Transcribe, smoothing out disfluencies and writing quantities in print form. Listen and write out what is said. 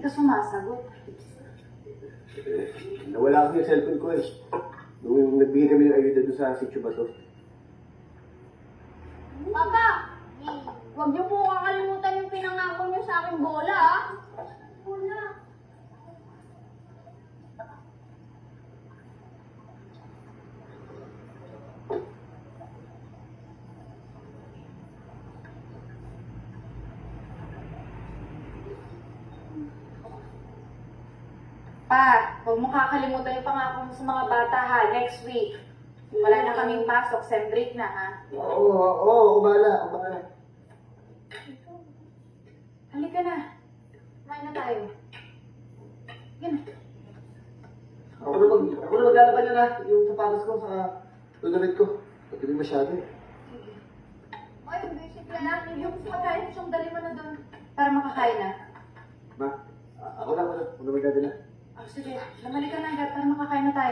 ka sumasagot. Nawala ko yung cellphone ko eh. Nung nagbigay kami ng ayuda doon sa sitio ba to? Papa! Huwag niyo po kakalimutan yung pinangako niyo sa aking bola, ah! Bola! Pa, huwag mo kakalimutan yung pangako mo sa mga bata ha, next week. Wala na kaming pasok, sem break na ha. Oo, ako bahala. Halika na. Kumain na tayo. Yan. Ako na maglalaban yan ha, yung sapatos ko sa tulunit ko. Pagkali masyado eh. Ay, basic na Anak, lang. yung pagkain, siyang dali mo na doon. Para makakain na. Ma, ako na magdadala. Oh, sige, lamali ka na agad para makakain na tayo.